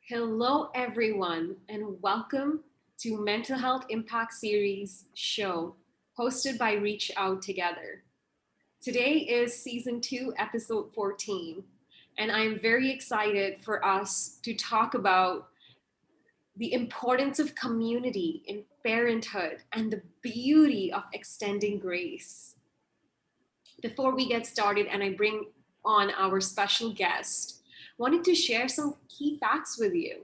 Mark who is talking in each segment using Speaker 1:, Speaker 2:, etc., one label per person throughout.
Speaker 1: Hello, everyone, and welcome to Mental Health Impact Series show hosted by Reach Out Together. Today is season 2, episode 14, and I'm very excited for us to talk about the importance of community in parenthood and the beauty of extending grace. Before we get started and I bring on our special guest, wanted to share some key facts with you.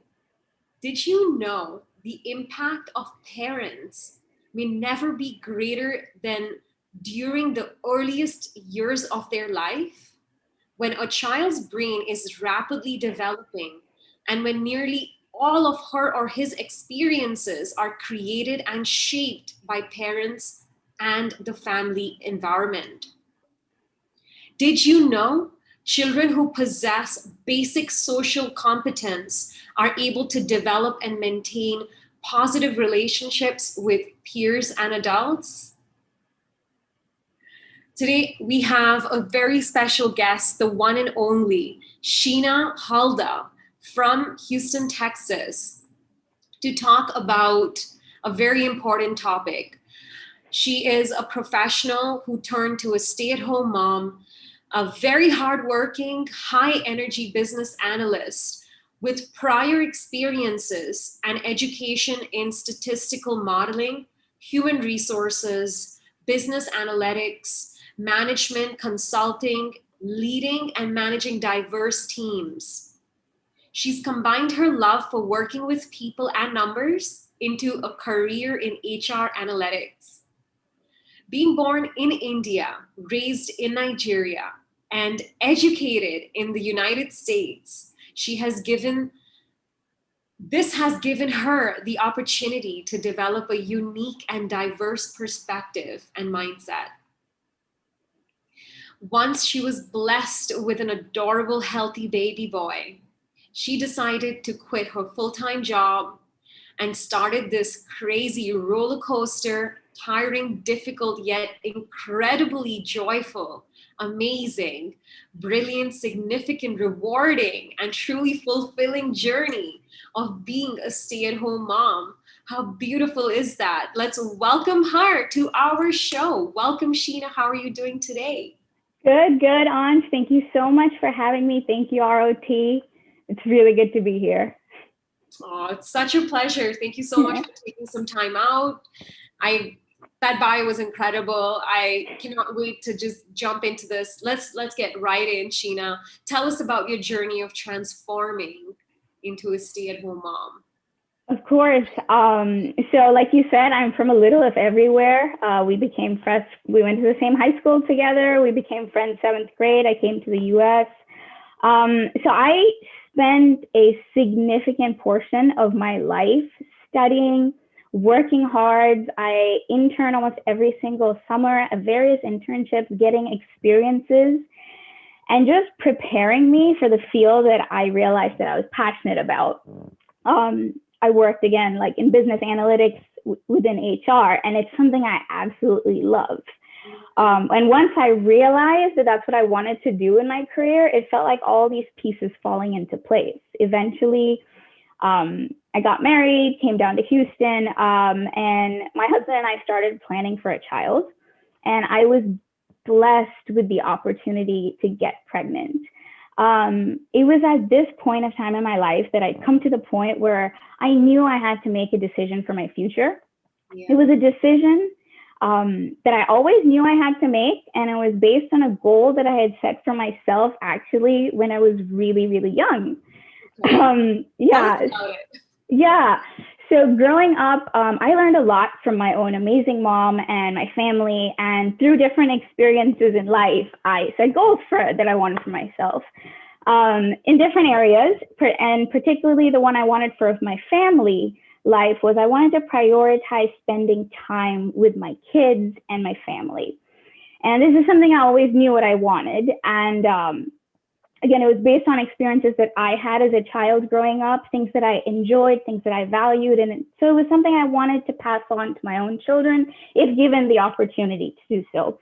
Speaker 1: Did you know the impact of parents may never be greater than during the earliest years of their life? When a child's brain is rapidly developing and when nearly all of her or his experiences are created and shaped by parents and the family environment. Did you know children who possess basic social competence are able to develop and maintain positive relationships with peers and adults? Today, we have a very special guest, the one and only Huldah from Houston, Texas, to talk about a very important topic. She is a professional who turned to a stay-at-home mom, a very hardworking, high-energy business analyst with prior experiences and education in statistical modeling, human resources, business analytics, management, consulting, leading and managing diverse teams. She's combined her love for working with people and numbers into a career in HR analytics. Being born in India, raised in Nigeria, and educated in the United States, this has given her the opportunity to develop a unique and diverse perspective and mindset. Once she was blessed with an adorable, healthy baby boy, she decided to quit her full-time job and started this crazy roller coaster, tiring, difficult, yet incredibly joyful, amazing, brilliant, significant, rewarding, and truly fulfilling journey of being a stay-at-home mom. How beautiful is that? Let's welcome her to our show. Welcome, Sheena. How are you doing today?
Speaker 2: Good, Anch. Thank you so much for having me. Thank you, ROT. It's really good to be here.
Speaker 1: Oh, it's such a pleasure. Thank you so much for taking some time out. That bio was incredible. I cannot wait to just jump into this. Let's get right in, Sheena. Tell us about your journey of transforming into a stay-at-home mom.
Speaker 2: Of course. So like you said, I'm from a little of everywhere. We became friends. We went to the same high school together. We became friends 7th grade. I came to the US. So I spent a significant portion of my life studying, working hard. I interned almost every single summer at various internships, getting experiences, and just preparing me for the field that I realized that I was passionate about. I worked again, like in business analytics within HR, and it's something I absolutely love. And once I realized that that's what I wanted to do in my career, it felt like all these pieces falling into place. Eventually, I got married, came down to Houston, and my husband and I started planning for a child. And I was blessed with the opportunity to get pregnant. It was at this point of time in my life that I'd come to the point where I knew I had to make a decision for my future. Yeah. It was a decision that I always knew I had to make, and it was based on a goal that I had set for myself actually when I was really, really young.
Speaker 1: Okay.
Speaker 2: Yeah. So growing up, I learned a lot from my own amazing mom and my family, and through different experiences in life, I set goals that I wanted for myself in different areas, and particularly the one I wanted for my family life was I wanted to prioritize spending time with my kids and my family. And this is something I always knew what I wanted. And again, it was based on experiences that I had as a child growing up, things that I enjoyed, things that I valued. And so it was something I wanted to pass on to my own children if given the opportunity to do so.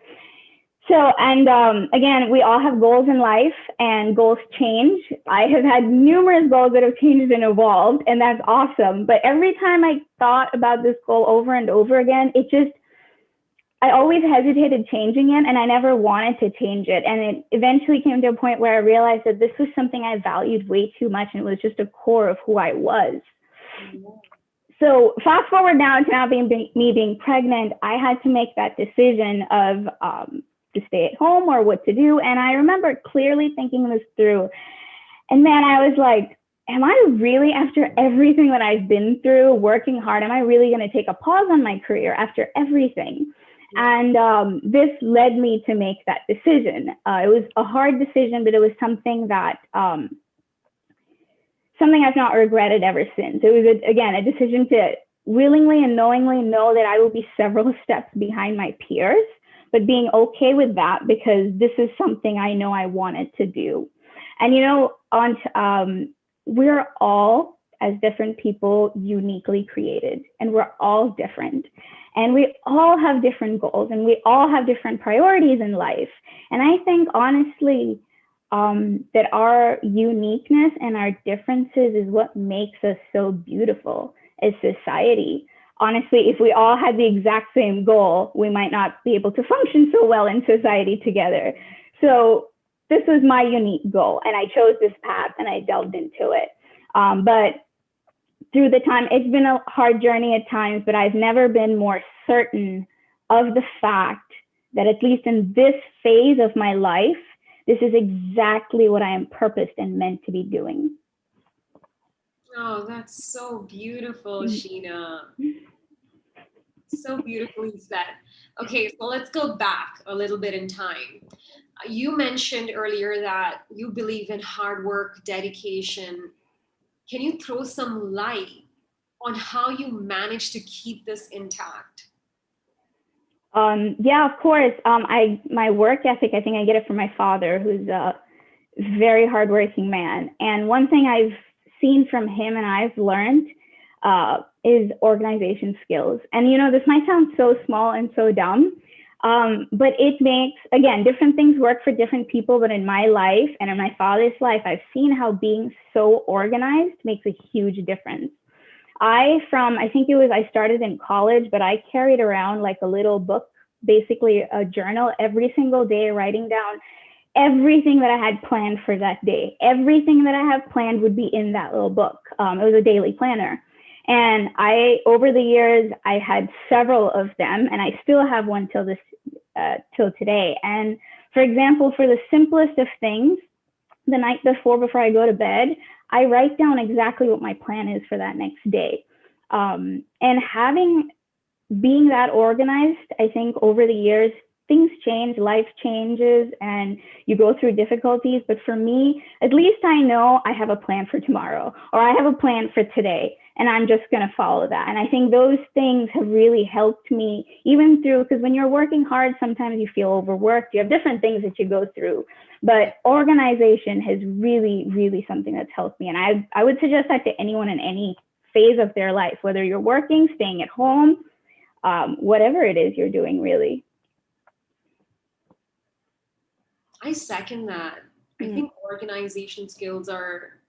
Speaker 2: So, and again, we all have goals in life and goals change. I have had numerous goals that have changed and evolved, and that's awesome. But every time I thought about this goal over and over again, I always hesitated changing it, and I never wanted to change it. And it eventually came to a point where I realized that this was something I valued way too much, and it was just a core of who I was. So fast forward now to me being pregnant, I had to make that decision of to stay at home or what to do. And I remember clearly thinking this through. And man, I was like, am I really, after everything that I've been through, working hard, am I really going to take a pause on my career after everything? And this led me to make that decision. It was a hard decision, but it was something that something I've not regretted ever since. It was, again, a decision to willingly and knowingly know that I will be several steps behind my peers, but being okay with that because this is something I know I wanted to do. And, you know, we're all, as different people, uniquely created, and we're all different. And we all have different goals, and we all have different priorities in life. And I think, honestly, that our uniqueness and our differences is what makes us so beautiful as society. Honestly, if we all had the exact same goal, we might not be able to function so well in society together. So this was my unique goal, and I chose this path and I delved into it. But through the time, it's been a hard journey at times, but I've never been more certain of the fact that, at least in this phase of my life, this is exactly what I am purposed and meant to be doing.
Speaker 1: Oh, that's so beautiful, Sheena. So beautifully said. Okay, so let's go back a little bit in time. You mentioned earlier that you believe in hard work, dedication. Can you throw some light on how you managed to keep this intact?
Speaker 2: Yeah, of course. My work ethic, I think I get it from my father, who's a very hardworking man. And one thing I've seen from him and I've learned is organization skills. And you know, this might sound so small and so dumb, but it makes, again, different things work for different people. But in my life and in my father's life, I've seen how being so organized makes a huge difference. I think I started in college, but I carried around like a little book, basically a journal every single day, writing down everything that I had planned for that day. Everything that I have planned would be in that little book. It was a daily planner. And over the years, I had several of them, and I still have one till today. And for example, for the simplest of things, the night before I go to bed, I write down exactly what my plan is for that next day. And being that organized, I think over the years, things change, life changes, and you go through difficulties. But for me, at least I know I have a plan for tomorrow, or I have a plan for today, and I'm just going to follow that. And I think those things have really helped me, even through, because when you're working hard, sometimes you feel overworked. You have different things that you go through. But organization has really, really something that's helped me. And I would suggest that to anyone in any phase of their life, whether you're working, staying at home, whatever it is you're doing, really.
Speaker 1: I second that. I think organization skills are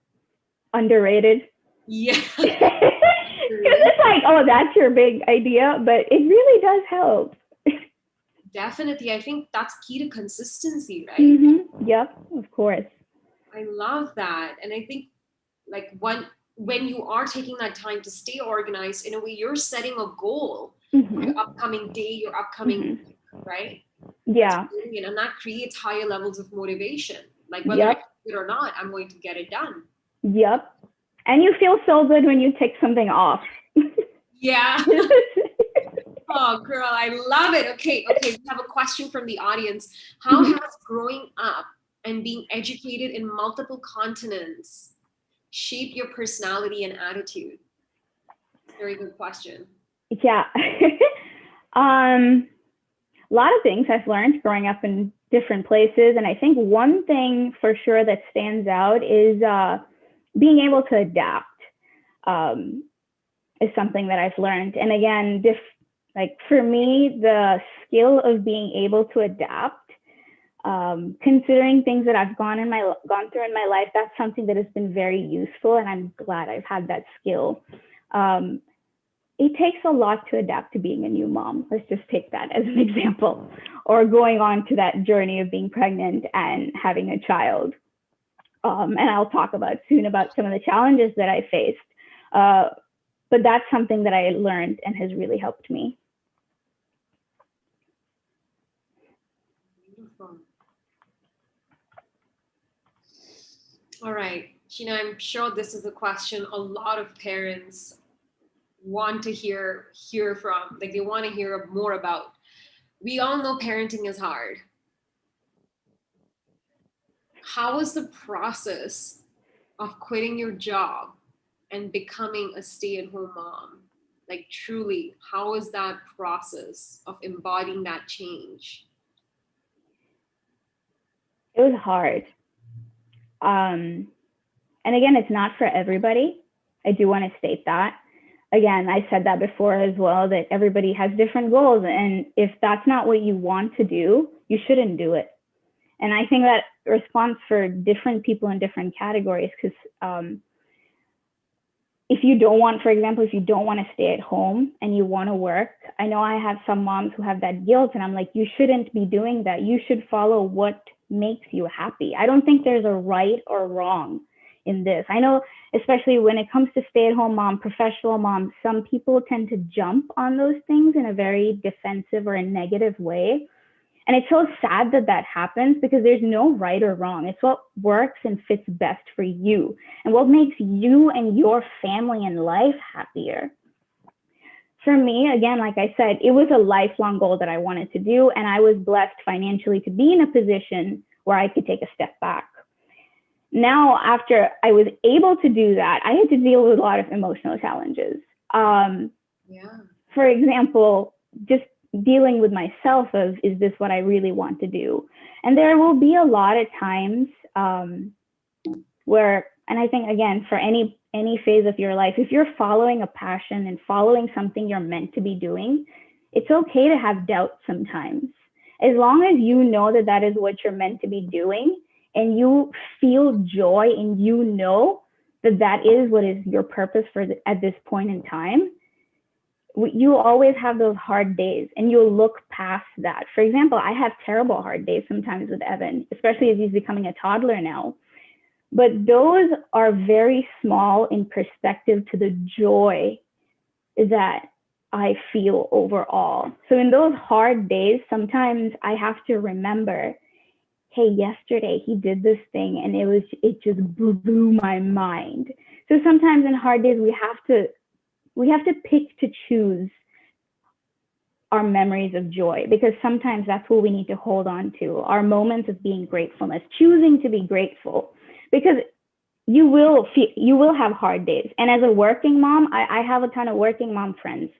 Speaker 2: underrated.
Speaker 1: Yeah.
Speaker 2: Because it's like, oh, that's your big idea, but it really does help.
Speaker 1: Definitely. I think that's key to consistency, right?
Speaker 2: Mm-hmm. Yep, of course.
Speaker 1: I love that. And I think like when you are taking that time to stay organized, in a way, you're setting a goal for your upcoming day, your upcoming week, right?
Speaker 2: Yeah.
Speaker 1: And that creates higher levels of motivation. Like whether I do it or not, I'm going to get it done.
Speaker 2: Yep. And you feel so good when you take something off.
Speaker 1: Yeah. Oh, girl, I love it. Okay, we have a question from the audience. How has growing up and being educated in multiple continents shape your personality and attitude? Very good question.
Speaker 2: Yeah. A lot of things I've learned growing up in different places. And I think one thing for sure that stands out is being able to adapt is something that I've learned. And again, like for me, the skill of being able to adapt Considering things that I've gone through in my life, that's something that has been very useful, and I'm glad I've had that skill. It takes a lot to adapt to being a new mom. Let's just take that as an example, or going on to that journey of being pregnant and having a child. And I'll talk about soon about some of the challenges that I faced. But that's something that I learned and has really helped me.
Speaker 1: Beautiful. All right, Sheena, I'm sure this is a question a lot of parents want to hear from, like they want to hear more about. We all know parenting is hard. How was the process of quitting your job and becoming a stay-at-home mom? Like truly, how was that process of embodying that change?
Speaker 2: It was hard. And again, it's not for everybody. I do want to state that. Again, I said that before as well, that everybody has different goals. And if that's not what you want to do, you shouldn't do it. And I think that response for different people in different categories, because if you don't want, for example, if you don't want to stay at home and you want to work, I know I have some moms who have that guilt, and I'm like, you shouldn't be doing that. You should follow what makes you happy. I don't think there's a right or wrong in this. I know, especially when it comes to stay-at-home mom, professional mom, some people tend to jump on those things in a very defensive or a negative way. And it's so sad that that happens, because there's no right or wrong. It's what works and fits best for you and what makes you and your family and life happier. For me, again, like I said, it was a lifelong goal that I wanted to do. And I was blessed financially to be in a position where I could take a step back. Now, after I was able to do that, I had to deal with a lot of emotional challenges. For example, just dealing with myself of, is this what I really want to do? And there will be a lot of times where, and I think, again, for any phase of your life, if you're following a passion and following something you're meant to be doing, it's okay to have doubt sometimes. As long as you know that that is what you're meant to be doing, and you feel joy, and you know that that is what is your purpose at this point in time, you always have those hard days, and you'll look past that. For example, I have terrible hard days sometimes with Evan, especially as he's becoming a toddler now. But those are very small in perspective to the joy that I feel overall. So in those hard days, sometimes I have to remember, hey, yesterday he did this thing and it just blew my mind. So sometimes in hard days, we have to pick to choose our memories of joy, because sometimes that's what we need to hold on to, our moments of being gratefulness, choosing to be grateful, because you will have hard days. And as a working mom, I have a ton of working mom friends.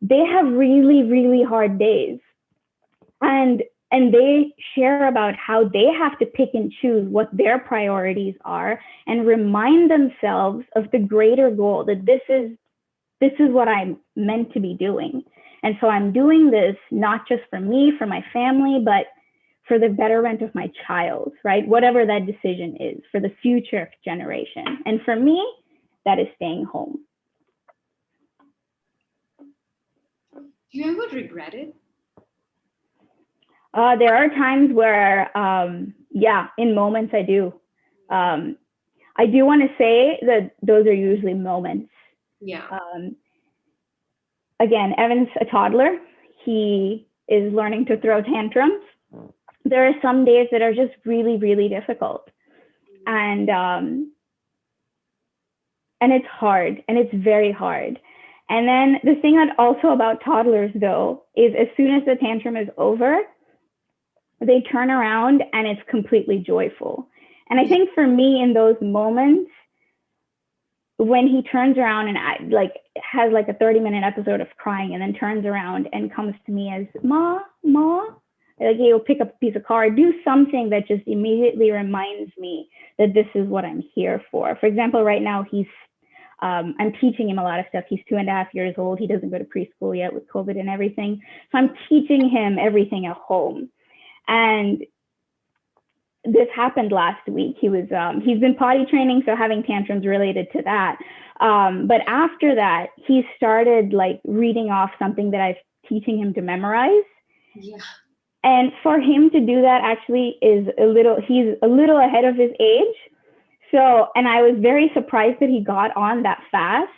Speaker 2: They have really, really hard days. And they share about how they have to pick and choose what their priorities are, and remind themselves of the greater goal, that this is what I'm meant to be doing. And so I'm doing this not just for me, for my family, but for the betterment of my child, right? Whatever that decision is, for the future generation. And for me, that is staying home.
Speaker 1: Do you ever regret it?
Speaker 2: There are times where, in moments I do. I do want to say that those are usually moments.
Speaker 1: Yeah.
Speaker 2: Again, Evan's a toddler. He is learning to throw tantrums. There are some days that are just really, really difficult. And it's hard, and it's very hard. And then the thing that also about toddlers, though, is as soon as the tantrum is over, they turn around and it's completely joyful. And I think for me, in those moments, when he turns around and has like a 30-minute episode of crying, and then turns around and comes to me as Ma, like he'll pick up a piece of card, do something that just immediately reminds me that this is what I'm here for. For example, right now I'm teaching him a lot of stuff. He's 2.5 years old. He doesn't go to preschool yet with COVID and everything. So I'm teaching him everything at home. And this happened last week. He's been potty training, so having tantrums related to that. But after that, he started like reading off something that I'm teaching him to memorize.
Speaker 1: Yeah.
Speaker 2: And for him to do that actually he's a little ahead of his age. So, and I was very surprised that he got on that fast.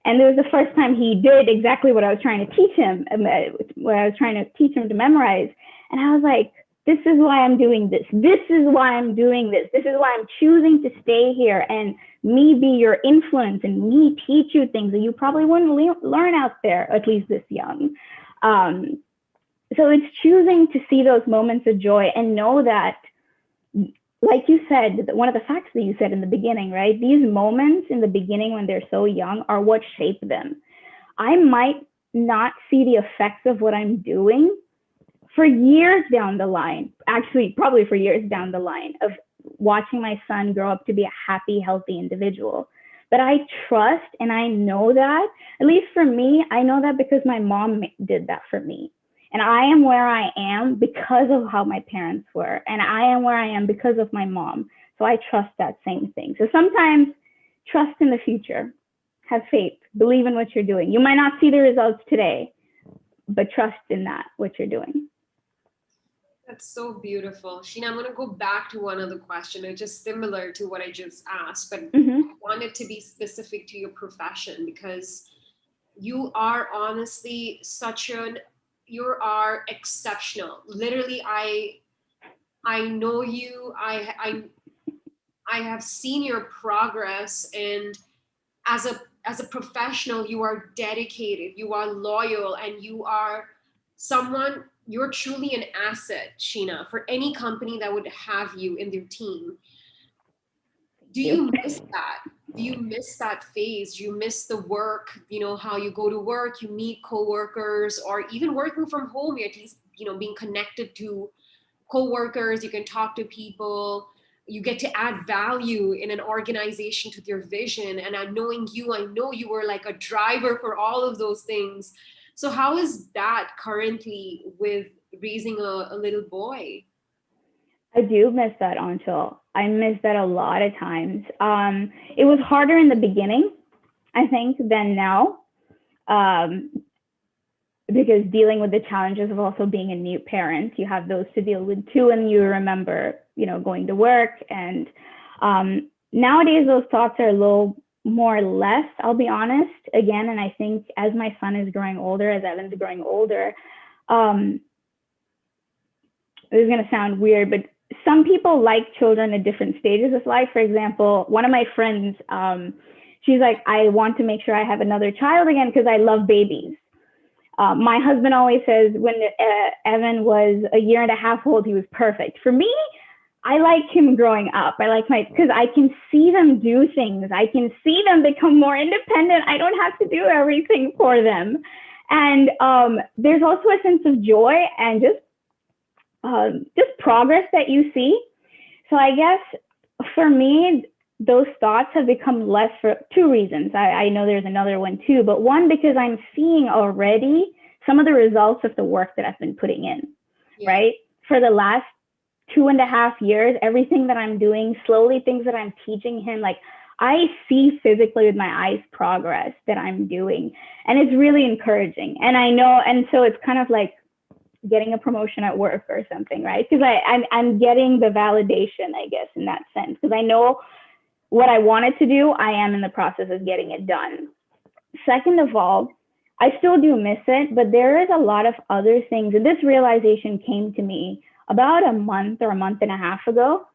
Speaker 2: And it was the first time he did exactly what I was trying to teach him, what I was trying to teach him to memorize. And I was like, this is why I'm doing this. This is why I'm doing this. This is why I'm choosing to stay here and me be your influence and me teach you things that you probably wouldn't learn out there, at least this young. So it's choosing to see those moments of joy and know that, like you said, one of the facts that you said in the beginning, right? These moments in the beginning when they're so young are what shape them. I might not see the effects of what I'm doing for years down the line, actually probably for years down the line, of watching my son grow up to be a happy, healthy individual. But I trust and I know that, at least for me, I know that because my mom did that for me. And I am where I am because of how my parents were. And I am where I am because of my mom. So I trust that same thing. So sometimes trust in the future, have faith, believe in what you're doing. You might not see the results today, but trust in that, what you're doing.
Speaker 1: That's so beautiful. Sheena, I'm going to go back to one other question. It's just similar to what I just asked, but I wanted to be specific to your profession because you are honestly you are exceptional. Literally, I know you. I have seen your progress, and as a professional, you are dedicated, you are loyal, and you're truly an asset, Sheena, for any company that would have you in their team. Do you miss that? Do you miss that phase? Do you miss the work, how you go to work, you meet coworkers, or even working from home, you're at least, being connected to coworkers, you can talk to people, you get to add value in an organization to their vision. And knowing you, I know you were like a driver for all of those things. So how is that currently with raising a little boy?
Speaker 2: I do miss that, Aanchal. I miss that a lot of times. It was harder in the beginning, I think, than now, because dealing with the challenges of also being a new parent, you have those to deal with too, and you remember, going to work. And nowadays, those thoughts are a little more or less, I'll be honest, again. And I think as my son is growing older, as Evan's growing older, this is going to sound weird, but some people like children at different stages of life. For example, one of my friends, she's like, I want to make sure I have another child again because I love babies. My husband always says when Evan was a year and a half old, he was perfect. For me, I like him growing up. Because I can see them do things. I can see them become more independent. I don't have to do everything for them. And there's also a sense of joy and just progress that you see. So I guess for me, those thoughts have become less for two reasons. I know there's another one too, but one, because I'm seeing already some of the results of the work that I've been putting in, right? For the last 2.5 years, everything that I'm doing, slowly things that I'm teaching him, like I see physically with my eyes progress that I'm doing. And it's really encouraging. And I know, and so it's kind of like getting a promotion at work or something, right? Because I'm getting the validation, I guess, in that sense, because I know what I wanted to do, I am in the process of getting it done. Second of all, I still do miss it, but there is a lot of other things. And this realization came to me about a month or a month and a half ago.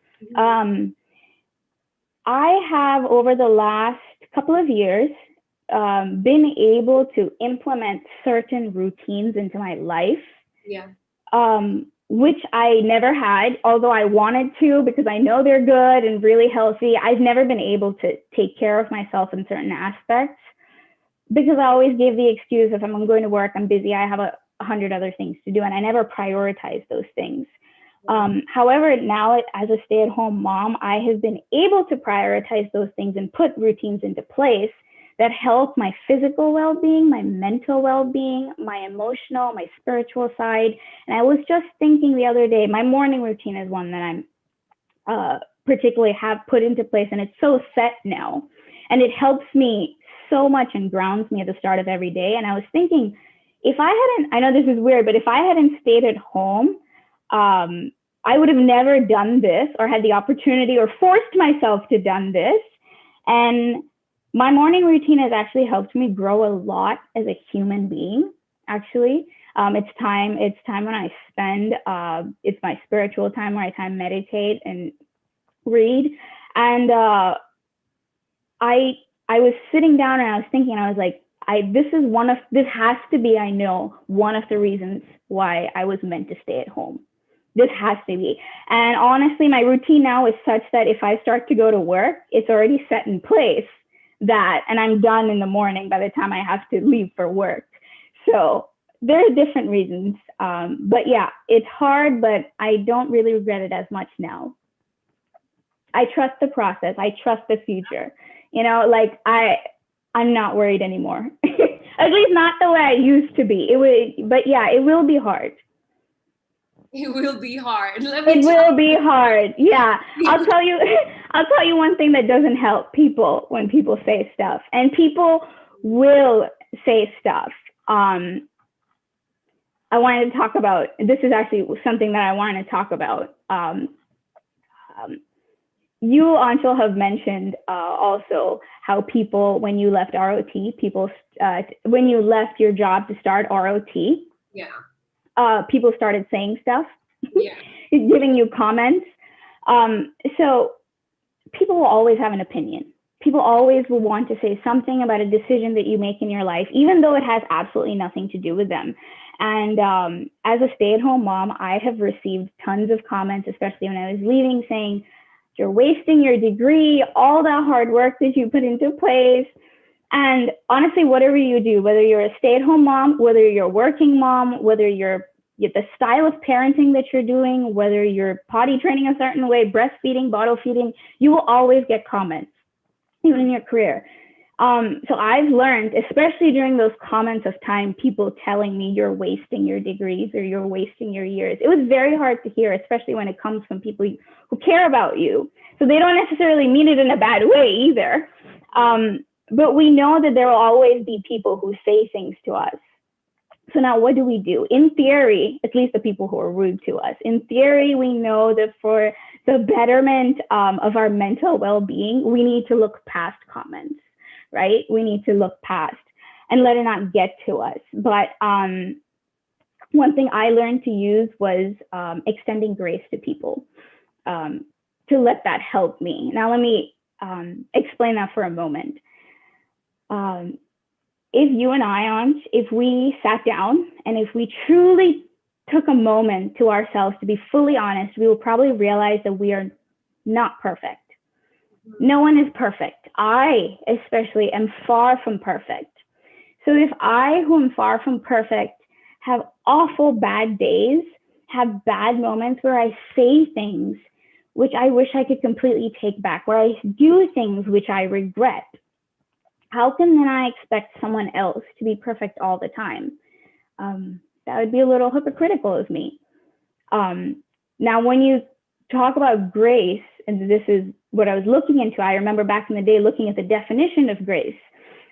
Speaker 2: I have, over the last couple of years, been able to implement certain routines into my life. Which I never had, although I wanted to, because I know they're good and really healthy. I've never been able to take care of myself in certain aspects because I always gave the excuse if I'm going to work, I'm busy, I have 100 other things to do, and I never prioritized those things. However, now as a stay-at-home mom, I have been able to prioritize those things and put routines into place that help my physical well-being, my mental well-being, my emotional, my spiritual side. And I was just thinking the other day, my morning routine is one that I'm particularly have put into place, and it's so set now, and it helps me so much and grounds me at the start of every day. And I was thinking, if I hadn't, I know this is weird, but if I hadn't stayed at home, I would have never done this or had the opportunity or forced myself to done this. And my morning routine has actually helped me grow a lot as a human being, actually. It's time when I spend, it's my spiritual time where I meditate and read. And I was sitting down and I was thinking, I was like, this has to be, I know, one of the reasons why I was meant to stay at home. This has to be. And honestly, my routine now is such that if I start to go to work, it's already set in place and I'm done in the morning by the time I have to leave for work. So there are different reasons. But yeah, it's hard, but I don't really regret it as much now. I trust the process. I trust the future. Like I'm not worried anymore. At least not the way I used to be. But yeah, it will be hard.
Speaker 1: It will be hard.
Speaker 2: It will be hard. Yeah. I'll tell you one thing that doesn't help people when people say stuff. And people will say stuff. I wanted to talk about, this is actually something that I wanted to talk about. You, Aanchal, have mentioned also how people, when you left ROT, when you left your job to start ROT, people started saying stuff, giving you comments. So people will always have an opinion. People always will want to say something about a decision that you make in your life, even though it has absolutely nothing to do with them. And as a stay-at-home mom, I have received tons of comments, especially when I was leaving, saying, you're wasting your degree, all that hard work that you put into place. And honestly, whatever you do, whether you're a stay-at-home mom, whether you're a working mom, whether you're the style of parenting that you're doing, whether you're potty training a certain way, breastfeeding, bottle feeding, you will always get comments, even in your career. So I've learned, especially during those comments of time, people telling me you're wasting your degrees or you're wasting your years. It was very hard to hear, especially when it comes from people who care about you. So they don't necessarily mean it in a bad way either. But we know that there will always be people who say things to us. So now what do we do? In theory, at least the people who are rude to us, in theory, we know that for the betterment of our mental well-being, we need to look past comments, right? We need to look past and let it not get to us. But one thing I learned to use was extending grace to people, to let that help me. Now, let me explain that for a moment. If you and I, Anch, if we sat down and if we truly took a moment to ourselves to be fully honest, we will probably realize that we are not perfect. No one is perfect. I especially am far from perfect. So if I, who am far from perfect, have awful bad days, have bad moments where I say things which I wish I could completely take back, where I do things which I regret, how can then I expect someone else to be perfect all the time? That would be a little hypocritical of me. Now, when you talk about grace, and this is what I was looking into, I remember back in the day looking at the definition of grace,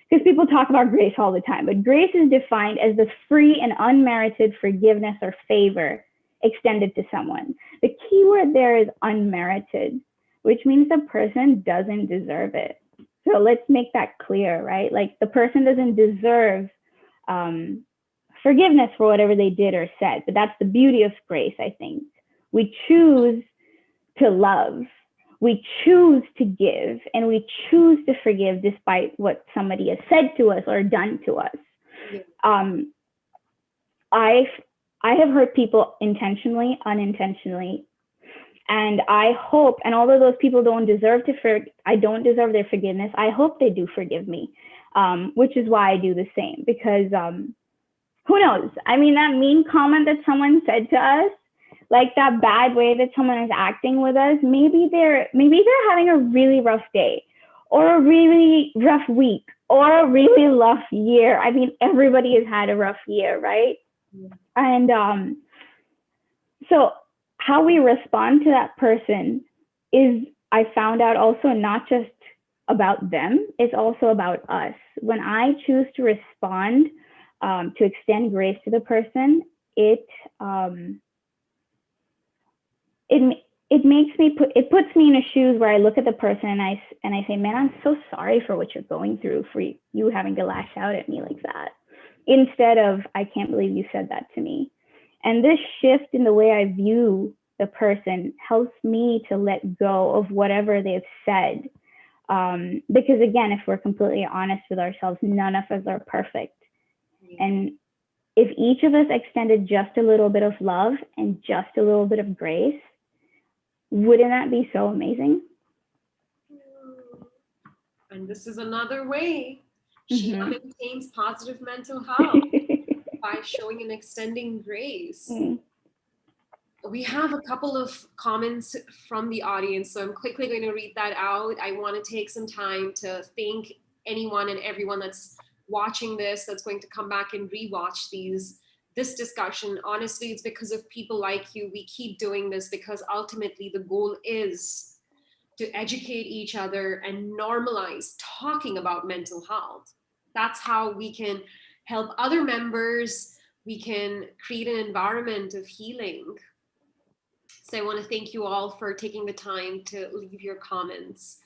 Speaker 2: because people talk about grace all the time, but grace is defined as the free and unmerited forgiveness or favor extended to someone. The key word there is unmerited, which means the person doesn't deserve it. So let's make that clear, right? Like the person doesn't deserve forgiveness for whatever they did or said, but that's the beauty of grace, I think. We choose to love, we choose to give, and we choose to forgive despite what somebody has said to us or done to us. I have hurt people intentionally, unintentionally, and I hope, and although those people don't deserve I don't deserve their forgiveness, I hope they do forgive me, which is why I do the same, because who knows? I mean, that mean comment that someone said to us, like that bad way that someone is acting with us, maybe they're having a really rough day or a really rough week or a really rough year. I mean, everybody has had a rough year, right? Yeah. And so how we respond to that person is I found out also not just about them, it's also about us. When I choose to respond, to extend grace to the person, it it makes me it puts me in a shoes where I look at the person and I say, man, I'm so sorry for what you're going through, for you having to lash out at me like that, instead of, I can't believe you said that to me. And this shift in the way I view the person helps me to let go of whatever they've said. Because again, if we're completely honest with ourselves, none of us are perfect. And if each of us extended just a little bit of love and just a little bit of grace, wouldn't that be so amazing?
Speaker 1: And this is another way Sheena maintains positive mental health by showing and extending grace. We have a couple of comments from the audience, so I'm quickly going to read that out. I want to take some time to thank anyone and everyone that's watching this, that's going to come back and rewatch this discussion. Honestly, it's because of people like you. We keep doing this because ultimately the goal is to educate each other and normalize talking about mental health. That's how we can help other members. We can create an environment of healing. So I want to thank you all for taking the time to leave your comments.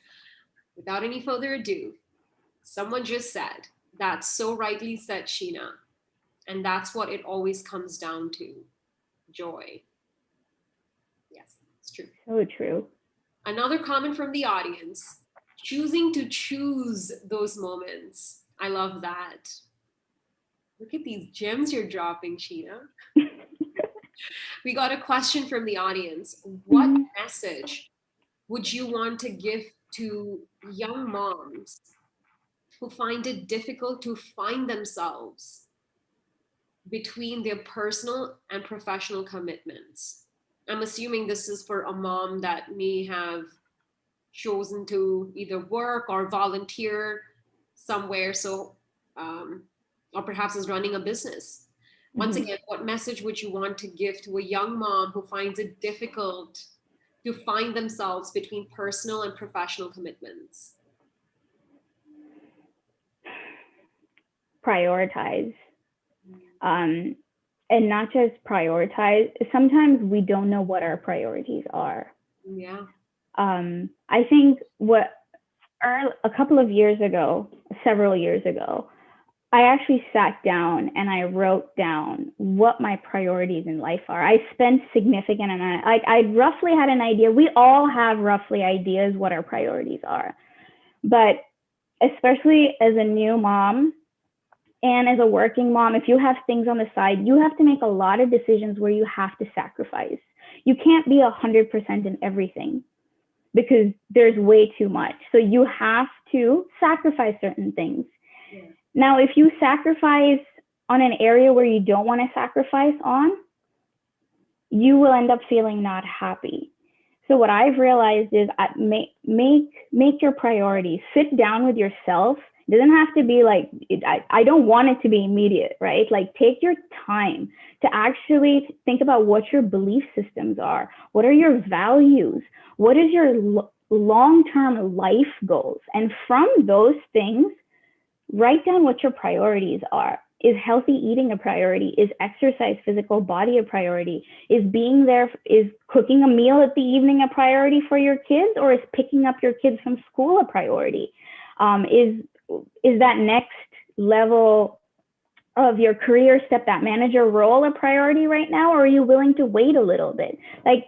Speaker 1: Without any further ado, someone just said, that's so rightly said, Sheena. And that's what it always comes down to, joy. Yes, it's true.
Speaker 2: So true.
Speaker 1: Another comment from the audience, choosing to choose those moments. I love that. Look at these gems you're dropping, Sheena. We got a question from the audience. What message would you want to give to young moms who find it difficult to find themselves between their personal and professional commitments? I'm assuming this is for a mom that may have chosen to either work or volunteer somewhere, or perhaps is running a business. Once again, what message would you want to give to a young mom who finds it difficult to find themselves between personal and professional commitments?
Speaker 2: Prioritize. And not just prioritize. Sometimes we don't know what our priorities are.
Speaker 1: Yeah.
Speaker 2: I think a couple of years ago, several years ago, I actually sat down and I wrote down what my priorities in life are. I spent significant amount, I roughly had an idea. We all have roughly ideas what our priorities are. But especially as a new mom and as a working mom, if you have things on the side, you have to make a lot of decisions where you have to sacrifice. You can't be 100% in everything because there's way too much. So you have to sacrifice certain things. Yeah. Now, if you sacrifice on an area where you don't want to sacrifice on, you will end up feeling not happy. So what I've realized is make your priorities. Sit down with yourself. It doesn't have to be like, I don't want it to be immediate, right? Like take your time to actually think about what your belief systems are. What are your values? What is your long-term life goals? And from those things, write down what your priorities are. Is healthy eating a priority? Is exercise, physical body a priority? Is being there, is cooking a meal at the evening a priority for your kids? Or is picking up your kids from school a priority? Is that next level of your career step, that manager role, a priority right now? Or are you willing to wait a little bit? Like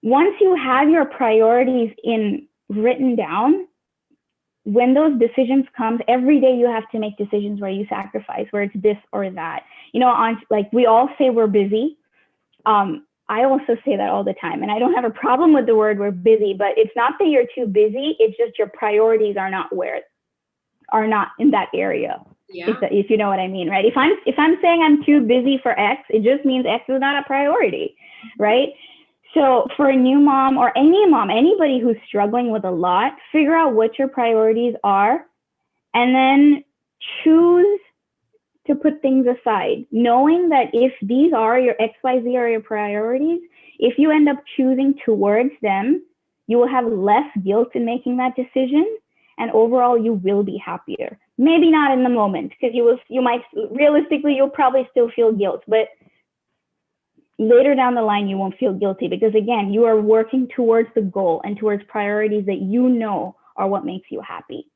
Speaker 2: once you have your priorities written down, when those decisions come, every day you have to make decisions where you sacrifice, where it's this or that. You know, like we all say we're busy. I also say that all the time, and I don't have a problem with the word we're busy, but it's not that you're too busy. It's just your priorities are not in that area. Yeah. If you know what I mean, right? If I'm saying I'm too busy for X, it just means X is not a priority, right? So for a new mom or any mom, anybody who's struggling with a lot, figure out what your priorities are and then choose to put things aside, knowing that if these are your XYZ are your priorities, if you end up choosing towards them, you will have less guilt in making that decision, and overall you will be happier. Maybe not in the moment, because you might realistically, you'll probably still feel guilt, but later down the line you won't feel guilty, because again, you are working towards the goal and towards priorities that you know are what makes you happy.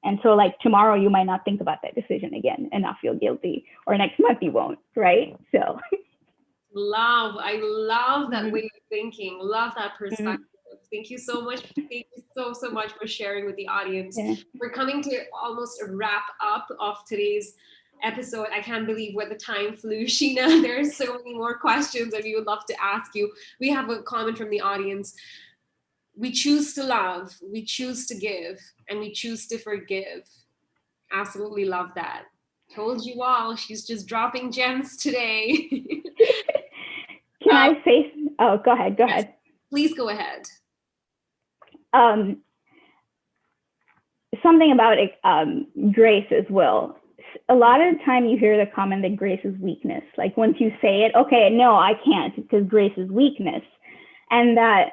Speaker 2: And so like tomorrow you might not think about that decision again and not feel guilty, or next month you won't, right? So
Speaker 1: I love that way of thinking. Love that perspective. Thank you so much. Thank you so much for sharing with the audience.
Speaker 2: Yeah.
Speaker 1: We're coming to almost a wrap up of today's episode. I can't believe where the time flew, Sheena. There are so many more questions that we would love to ask you. We have a comment from the audience. We choose to love, we choose to give, and we choose to forgive. Absolutely love that. Told you all, she's just dropping gems today.
Speaker 2: Can I say, oh, go ahead.
Speaker 1: Yes, please go ahead.
Speaker 2: Something about grace as well. A lot of the time you hear the comment that grace is weakness. Like once you say it, okay, no, I can't, because grace is weakness. And that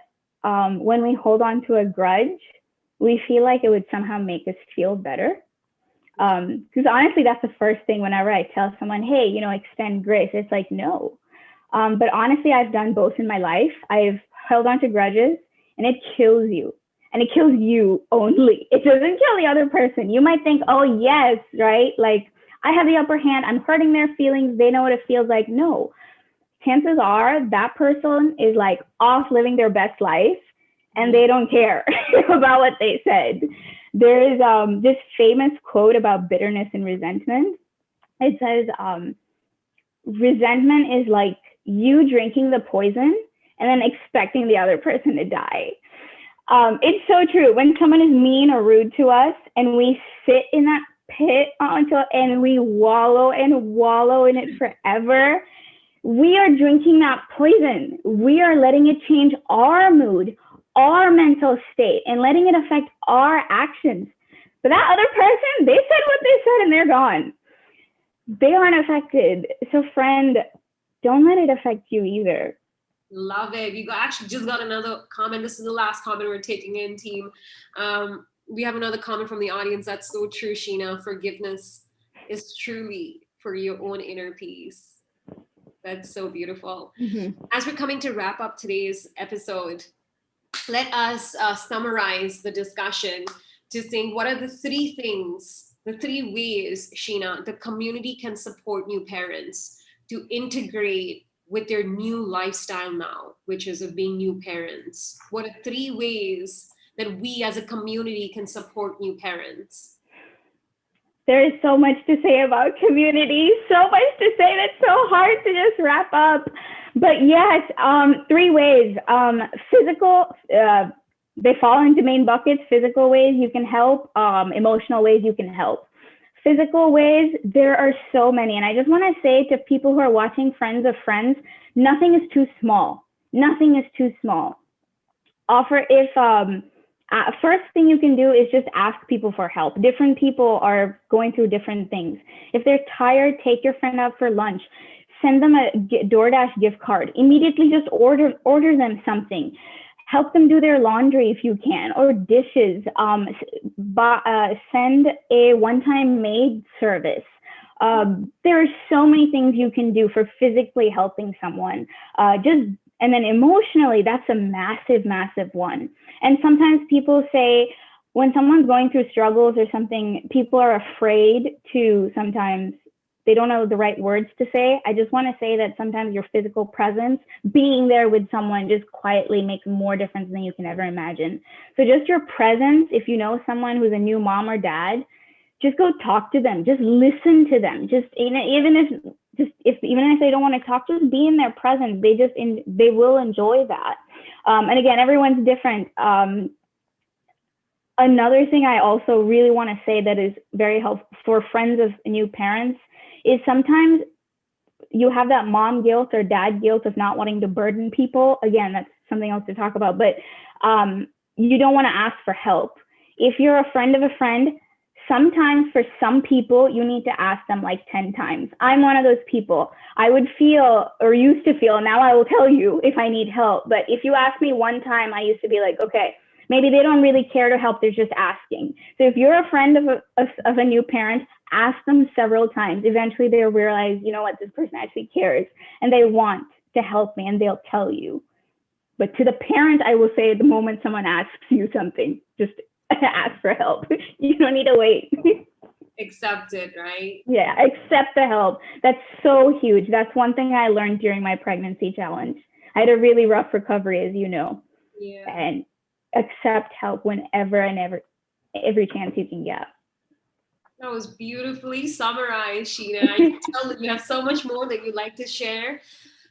Speaker 2: when we hold on to a grudge, we feel like it would somehow make us feel better. Because honestly, that's the first thing whenever I tell someone, hey, extend grace. It's like, no. But honestly, I've done both in my life. I've held on to grudges, and it kills you. And it kills you only. It doesn't kill the other person. You might think, oh, yes, right? Like, I have the upper hand. I'm hurting their feelings. They know what it feels like. No. Chances are that person is like off living their best life, and they don't care about what they said. There is this famous quote about bitterness and resentment. It says, resentment is like you drinking the poison and then expecting the other person to die. It's so true. When someone is mean or rude to us and we sit in that pit and we wallow in it forever, we are drinking that poison. We are letting it change our mood, our mental state, and letting it affect our actions. But that other person, they said what they said and they're gone. They aren't affected. So friend, don't let it affect you either.
Speaker 1: Love it. You actually just got another comment. This is the last comment we're taking in, team. We have another comment from the audience. That's so true, Sheena. Forgiveness is truly for your own inner peace. That's so beautiful.
Speaker 2: Mm-hmm.
Speaker 1: As we're coming to wrap up today's episode, let us summarize the discussion to think, what are the three things, the three ways, Sheena, the community can support new parents to integrate with their new lifestyle now, which is of being new parents? What are three ways that we as a community can support new parents?
Speaker 2: There is so much to say about community, so much to say that's so hard to just wrap up. But yes, three ways. Physical, they fall into main buckets. Physical ways you can help, emotional ways you can help. Physical ways, there are so many. And I just want to say to people who are watching, friends of friends, nothing is too small. Nothing is too small. First thing you can do is just ask people for help. Different people are going through different things. If they're tired, take your friend out for lunch. Send them a DoorDash gift card. Immediately just order them something. Help them do their laundry if you can, or dishes. Send a one-time maid service. There are so many things you can do for physically helping someone. And then emotionally, that's a massive, massive one. And sometimes people say, when someone's going through struggles or something, people are afraid to sometimes, they don't know the right words to say. I just want to say that sometimes your physical presence, being there with someone, just quietly makes more difference than you can ever imagine. So just your presence, if you know someone who's a new mom or dad, just go talk to them, just listen to them. Just even if they don't want to talk, just be in their presence. They will enjoy that. And again, everyone's different. Another thing I also really want to say that is very helpful for friends of new parents is sometimes you have that mom guilt or dad guilt of not wanting to burden people. Again, that's something else to talk about, but you don't want to ask for help. If you're a friend of a friend, sometimes for some people, you need to ask them like 10 times. I'm one of those people. I would feel, or used to feel, now I will tell you if I need help. But if you ask me one time, I used to be like, okay, Maybe they don't really care to help, they're just asking. So if you're a friend of a new parent, ask them several times. Eventually they'll realize, you know what, this person actually cares and they want to help me, and they'll tell you. But to the parent, I will say, the moment someone asks you something, just ask for help. You don't need to wait.
Speaker 1: Accept it, right?
Speaker 2: Yeah, accept the help. That's so huge. That's one thing I learned during my pregnancy challenge. I had a really rough recovery, as you know.
Speaker 1: Yeah.
Speaker 2: And accept help whenever and every chance you can get.
Speaker 1: That was beautifully summarized, Sheena. I can tell that you have so much more that you'd like to share.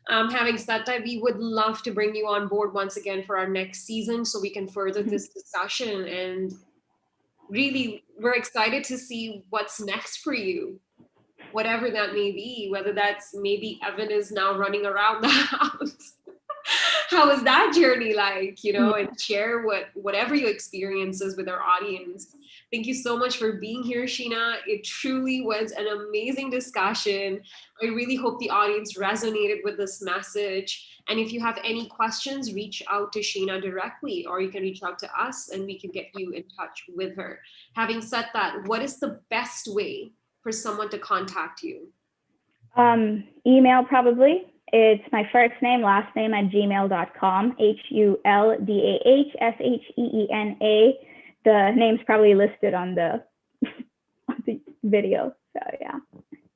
Speaker 1: Having said that, we would love to bring you on board once again for our next season so we can further this discussion. And really, we're excited to see what's next for you, whatever that may be, whether that's maybe Evan is now running around the house. How was that journey like, and share whatever your experiences with our audience. Thank you so much for being here, Sheena. It truly was an amazing discussion. I really hope the audience resonated with this message. And if you have any questions, reach out to Sheena directly, or you can reach out to us and we can get you in touch with her. Having said that, what is the best way for someone to contact you?
Speaker 2: Email, probably. It's my first name, last name @gmail.com, HuldahSheena. The name's probably listed on the video. So yeah.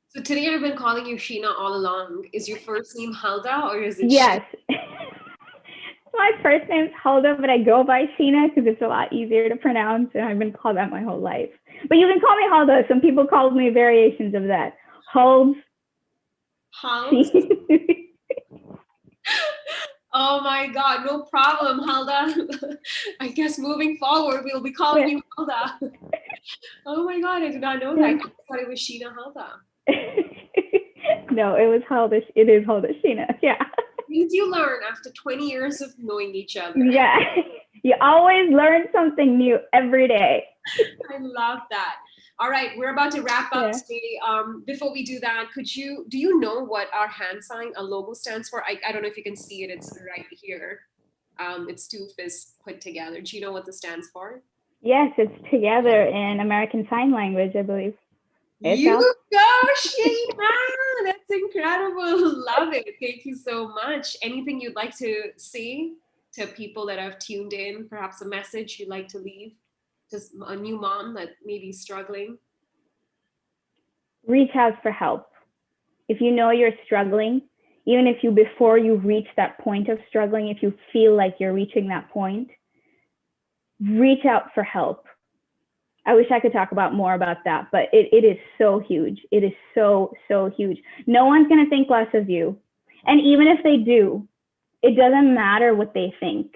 Speaker 1: So today I've been calling you Sheena all along. Is your first name Huldah or is it
Speaker 2: Yes. My first name's Huldah, but I go by Sheena because it's a lot easier to pronounce, and I've been called that my whole life. But you can call me Huldah. Some people call me variations of that. Hulds.
Speaker 1: Oh my God, no problem, Huldah. I guess moving forward, we'll be calling you Huldah. Oh my God, I did not know that. I thought it was Sheena Huldah.
Speaker 2: No, it was Huldah. It is Huldah Sheena. Yeah.
Speaker 1: Things you learn after 20 years of knowing each other.
Speaker 2: Yeah. You always learn something new every day.
Speaker 1: I love that. All right, we're about to wrap up today. Before we do that, do you know what our hand sign, a logo, stands for? I don't know if you can see it. It's right here. It's two fists put together. Do you know what this stands for?
Speaker 2: Yes, it's together in American Sign Language, I believe.
Speaker 1: You go, Sheena! That's incredible. Love it. Thank you so much. Anything you'd like to say to people that have tuned in? Perhaps a message you'd like to leave? Just a new mom that may be struggling?
Speaker 2: Reach out for help. If you know you're struggling, even if before you reach that point of struggling, if you feel like you're reaching that point, reach out for help. I wish I could talk more about that, but it is so huge. It is so, so huge. No one's going to think less of you. And even if they do, it doesn't matter what they think.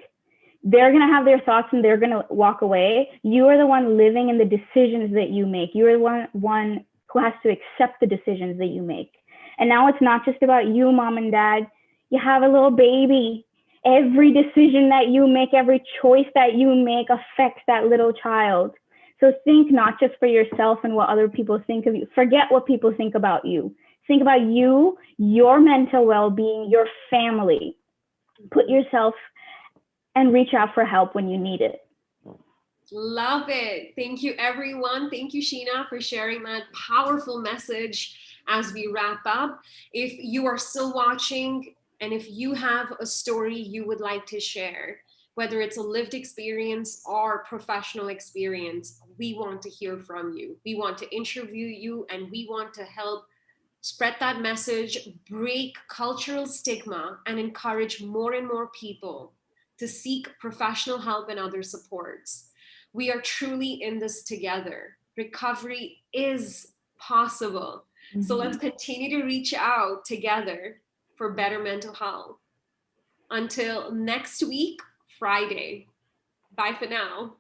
Speaker 2: They're going to have their thoughts and they're going to walk away. You are the one living in the decisions that you make. You are the one who has to accept the decisions that you make. And now it's not just about you, mom and dad. You have a little baby. Every decision that you make, every choice that you make affects that little child. So think not just for yourself and what other people think of you. Forget what people think about you. Think about you, your mental well-being, your family. Put yourself and reach out for help when you need it.
Speaker 1: Love it. Thank you, everyone. Thank you, Sheena, for sharing that powerful message as we wrap up. If you are still watching and if you have a story you would like to share, whether it's a lived experience or professional experience, we want to hear from you. We want to interview you and we want to help spread that message, break cultural stigma, and encourage more and more people to seek professional help and other supports. We are truly in this together. Recovery is possible. Mm-hmm. So let's continue to reach out together for better mental health. Until next week, Friday. Bye for now.